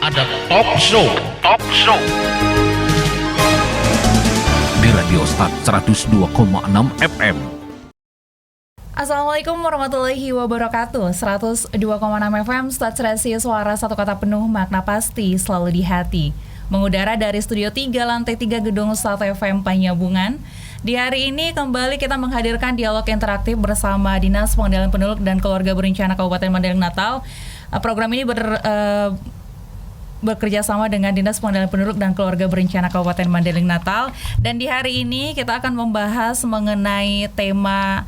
ada talk show. Di Radio Start 102,6 FM. Assalamualaikum warahmatullahi wabarakatuh. 102,6 FM Start Radio Suara Satu Kata Penuh Makna Pasti Selalu di Hati. Mengudara dari Studio 3 Lantai 3 Gedung 1 FM Panyabungan. Di hari ini kembali kita menghadirkan dialog interaktif bersama Dinas Pengendalian Penduduk dan Keluarga Berencana Kabupaten Mandailing Natal. Program ini bekerja sama dengan Dinas Pengendalian Penduduk dan Keluarga Berencana Kabupaten Mandailing Natal. Dan di hari ini kita akan membahas mengenai tema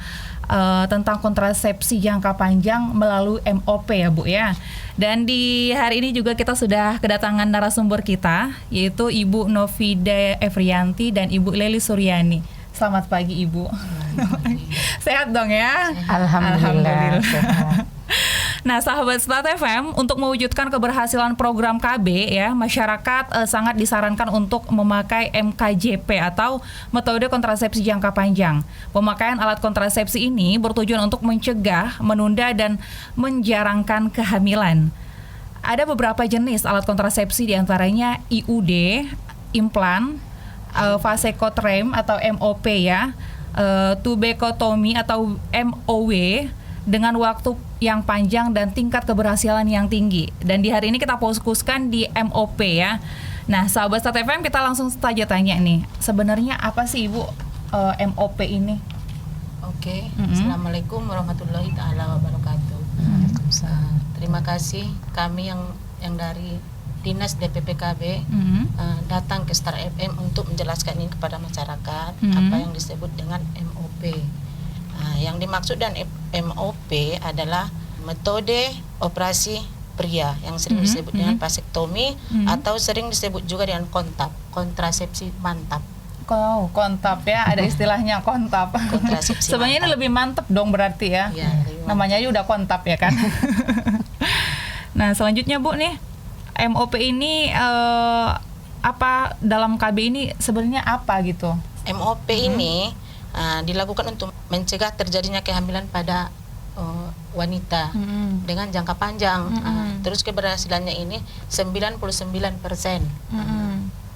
tentang kontrasepsi jangka panjang melalui MOP ya Bu ya. Dan di hari ini juga kita sudah kedatangan narasumber kita, yaitu Ibu Novida Efrianti dan Ibu Leli Suryani. Selamat pagi Ibu. Sehat dong ya? Alhamdulillah. Nah, sahabat Start FM, untuk mewujudkan keberhasilan program KB ya, masyarakat sangat disarankan untuk memakai MKJP atau metode kontrasepsi jangka panjang. Pemakaian alat kontrasepsi ini bertujuan untuk mencegah, menunda dan menjarangkan kehamilan. Ada beberapa jenis alat kontrasepsi, diantaranya IUD, implan, vasekotrim atau MOP ya, tubekotomi atau MOW dengan waktu yang panjang dan tingkat keberhasilan yang tinggi. Dan di hari ini kita fokuskan di MOP ya. Nah, sahabat Start FM, kita langsung saja tanya nih, sebenarnya apa sih Ibu MOP ini? Oke. Assalamualaikum warahmatullahi taala wabarakatuh. Terima kasih kami yang dari Dinas DPPKB datang ke Start FM untuk menjelaskan ini kepada masyarakat apa yang disebut dengan MOP. Yang dimaksud dan MOP adalah metode operasi pria yang sering disebut dengan vasektomi atau sering disebut juga dengan kontrasepsi mantap. Oh, kontap ya, ada istilahnya kontap. Sebenarnya ini lebih mantap dong berarti ya. Ya, namanya aja udah kontap ya kan. Nah, selanjutnya Bu nih, MOP ini apa dalam KB ini sebenarnya apa gitu? MOP ini dilakukan untuk mencegah terjadinya kehamilan pada wanita dengan jangka panjang. Terus keberhasilannya ini 99%.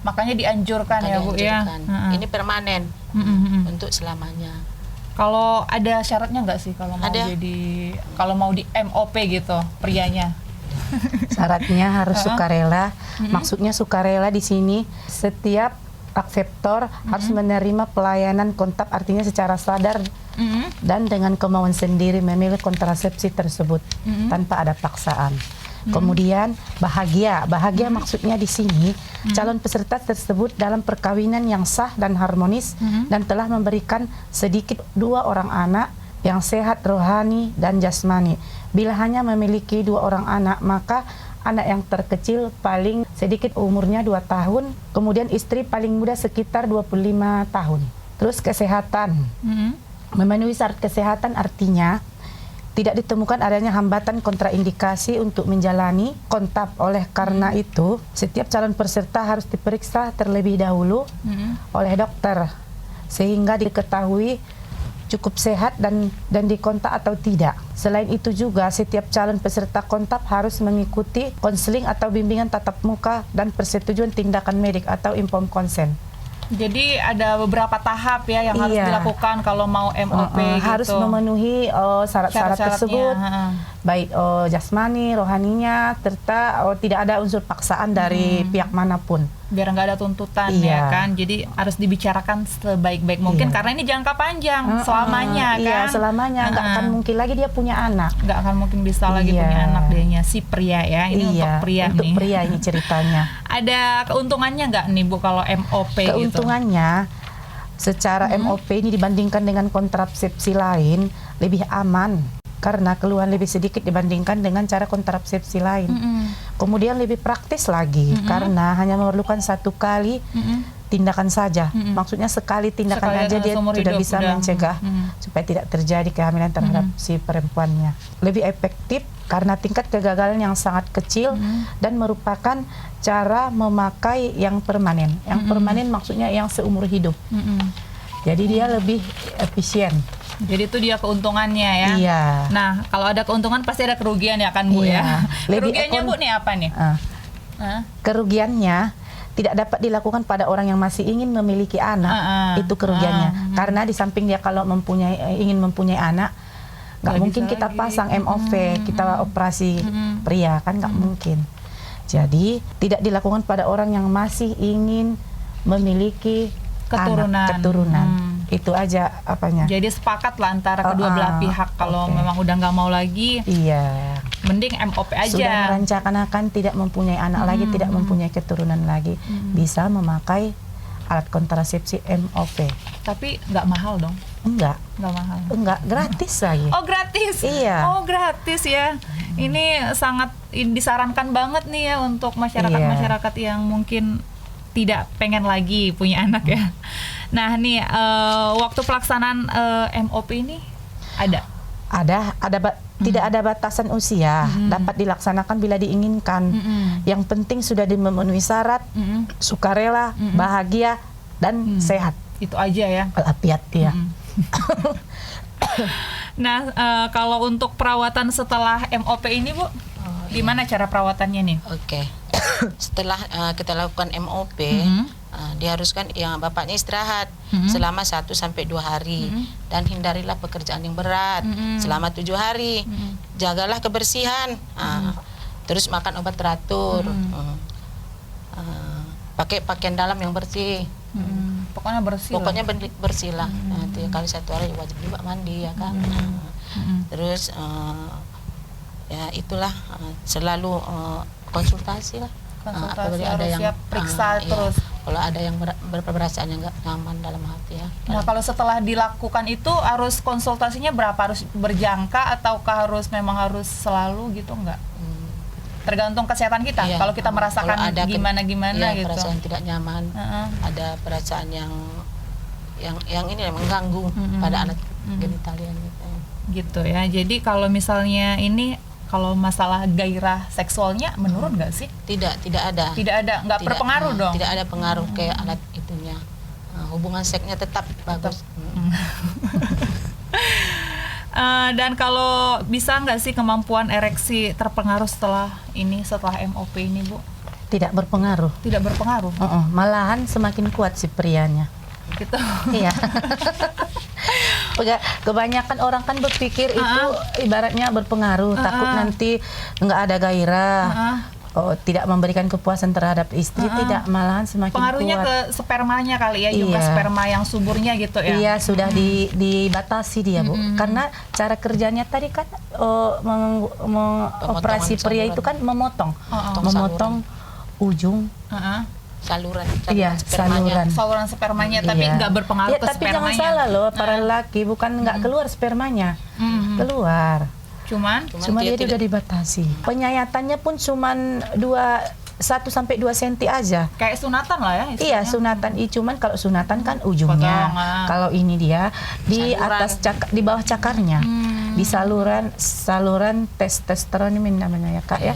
Makanya dianjurkan ya Bu ya. Ini permanen untuk selamanya. Kalau ada syaratnya nggak sih kalau mau di MOP gitu prianya? Syaratnya harus sukarela. Maksudnya sukarela di sini setiap akseptor harus menerima pelayanan kontak, artinya secara sadar dan dengan kemauan sendiri memilih kontrasepsi tersebut tanpa ada paksaan. Kemudian bahagia maksudnya di sini calon peserta tersebut dalam perkawinan yang sah dan harmonis dan telah memberikan sedikit 2 orang anak yang sehat rohani dan jasmani. Bila hanya memiliki 2 orang anak, maka anak yang terkecil paling sedikit umurnya 2 tahun, kemudian istri paling muda sekitar 25 tahun. Terus kesehatan. Memenuhi syarat kesehatan artinya tidak ditemukan adanya hambatan kontraindikasi untuk menjalani kontak. Oleh karena itu, setiap calon peserta harus diperiksa terlebih dahulu oleh dokter sehingga diketahui cukup sehat dan dikontak atau tidak. Selain itu juga setiap calon peserta kontak harus mengikuti konseling atau bimbingan tatap muka dan persetujuan tindakan medik atau informed consent. Jadi ada beberapa tahap ya yang harus dilakukan kalau mau MOP gitu. Harus memenuhi syarat-syarat tersebut, baik jasmani, rohaninya, serta tidak ada unsur paksaan dari pihak manapun. Biar nggak ada tuntutan ya kan. Jadi harus dibicarakan sebaik-baik mungkin karena ini jangka panjang selamanya kan. Iya, selamanya nggak akan mungkin lagi dia punya anak. Nggak akan mungkin bisa lagi punya anak dianya si pria ya. Ini untuk pria untuk nih. Untuk pria ini ceritanya. Ada keuntungannya nggak nih Bu kalau MOP gitu? Keuntungannya secara MOP ini dibandingkan dengan kontrasepsi lain lebih aman karena keluhan lebih sedikit dibandingkan dengan cara kontrasepsi lain. Kemudian lebih praktis lagi karena hanya memerlukan 1 kali tindakan saja. Maksudnya sekali tindakan aja dia sudah bisa mencegah supaya tidak terjadi kehamilan terhadap si perempuannya. Lebih efektif karena tingkat kegagalan yang sangat kecil dan merupakan cara memakai yang permanen. Yang permanen maksudnya yang seumur hidup. Jadi dia lebih efisien. Jadi itu dia keuntungannya ya. Iya. Nah, kalau ada keuntungan pasti ada kerugian ya kan Bu ya. Lebih Kerugiannya Bu nih apa nih? kerugiannya tidak dapat dilakukan pada orang yang masih ingin memiliki anak. Itu kerugiannya. Karena di samping dia kalau ingin mempunyai anak, nggak mungkin kita pasang MOV, kita operasi pria, kan nggak mungkin. Jadi tidak dilakukan pada orang yang masih ingin memiliki keturunan. Itu aja apanya. Jadi sepakat lah antara kedua belah pihak kalau memang udah nggak mau lagi. Iya. Mending MOP aja. Sudah merencanakan tidak mempunyai anak lagi, tidak mempunyai keturunan lagi, bisa memakai alat kontrasepsi MOP. Tapi nggak mahal dong? Enggak mahal. Enggak, gratis lagi. Oh gratis? Iya. Oh gratis ya. Ini sangat disarankan banget nih ya untuk masyarakat-masyarakat yang mungkin tidak pengen lagi punya anak ya. Nah nih waktu pelaksanaan MOP ini ada tidak ada batasan usia, dapat dilaksanakan bila diinginkan. Yang penting sudah memenuhi syarat, sukarela, bahagia dan sehat. Itu aja ya. Walafiat ya. Nah kalau untuk perawatan setelah MOP ini Bu, gimana cara perawatannya nih? Oke. Setelah kita lakukan MOP, diharuskan yang bapaknya istirahat selama 1-2 hari dan hindarilah pekerjaan yang berat selama 7 hari. Jagalah kebersihan, terus makan obat teratur, pakai pakaian dalam yang bersih. Pokoknya bersih lah. 3 kali 1 hari wajib juga mandi ya kan. Terus ya itulah selalu konsultasi lah. Konsultasi ada yang periksa terus. Kalau ada yang berperasaan yang nggak nyaman dalam hati ya. Nah kalau setelah dilakukan itu harus konsultasinya berapa? Harus berjangka ataukah memang harus selalu gitu nggak? Tergantung kesehatan kita. Kalau kita merasakan gimana gitu. Perasaan tidak nyaman, ada perasaan yang ini mengganggu pada alat genitalia gitu. Gitu ya. Jadi kalau misalnya ini kalau masalah gairah seksualnya menurun nggak sih? Tidak ada. Nggak berpengaruh dong? Tidak ada pengaruh kayak alat itunya. Hubungan seksnya tetap bagus. Dan kalau bisa nggak sih kemampuan ereksi terpengaruh setelah MOP ini Bu? Tidak berpengaruh. Tidak berpengaruh? Malahan semakin kuat si prianya. Gitu. Iya. Kebanyakan orang kan berpikir itu ibaratnya berpengaruh, takut nanti nggak ada gairah, tidak memberikan kepuasan terhadap istri, tidak, malahan semakin pengaruhnya kuat. Ke spermanya kali ya, jumlah sperma yang suburnya gitu ya. Iya, sudah dibatasi dia Bu, karena cara kerjanya tadi kan operasi pria itu kan memotong ujung saluran spermanya, tapi nggak berpengaruh ke tapi spermanya. jangan salah loh, para lelaki bukan nggak keluar spermanya, keluar. Cuma dia udah dibatasi. Penyayatannya pun cuman 1-2 cm aja. Kayak sunatan lah ya. Iya, sunatan. Cuman kalau sunatan kan ujungnya. Kalau ini dia di atas di bawah cakarnya. Di saluran testosteron namanya ya Kak ya.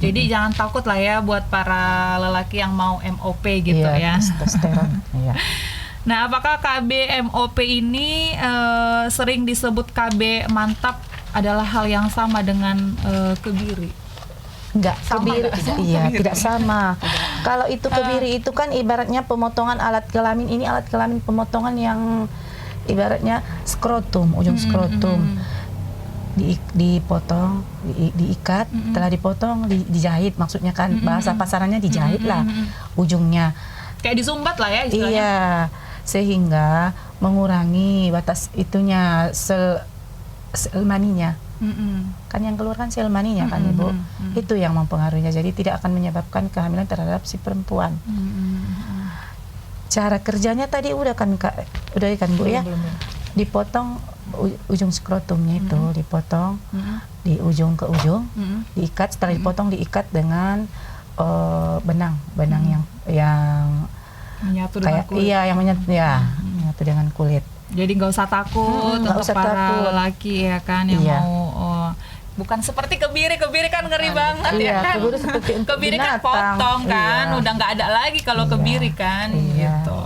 Jadi jangan takut lah ya buat para lelaki yang mau MOP gitu ya. Testosteron. Iya. Nah, apakah KB MOP ini sering disebut KB mantap adalah hal yang sama dengan kebiri? Enggak, kebiri tidak sama. Kalau itu kebiri itu kan ibaratnya pemotongan alat kelamin, ini alat kelamin pemotongan yang ibaratnya skrotum, ujung skrotum. Dipotong, diikat, setelah dipotong dijahit, maksudnya kan bahasa pasarannya dijahit lah ujungnya. Kayak disumbat lah ya istilahnya. Iya, sehingga mengurangi batas itunya sel maninya. Kan yang keluar kan sel maninya kan Ibu. Itu yang mempengaruhinya, jadi tidak akan menyebabkan kehamilan terhadap si perempuan. Cara kerjanya tadi udah kan Bu ya? Belum. Dipotong ujung skrotumnya itu, dipotong di ujung ke ujung, diikat, setelah dipotong diikat dengan benang yang menyatu kayak dengan kulit. Iya, yang menyatu dengan kulit. Jadi nggak usah takut untuk para lelaki ya kan yang mau bukan seperti kebiri kan ngeri banget ya kan. Kebiri kan potong kan, udah nggak ada lagi kalau kebiri kan gitu.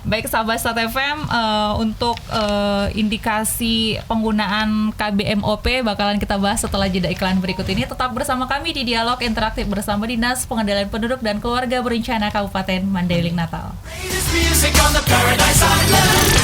Baik sahabat Start FM, untuk indikasi penggunaan KBMOP bakalan kita bahas setelah jeda iklan berikut ini. Tetap bersama kami di Dialog Interaktif bersama Dinas Pengendalian Penduduk dan Keluarga Berencana Kabupaten Mandailing Natal. Music on the Paradise Island.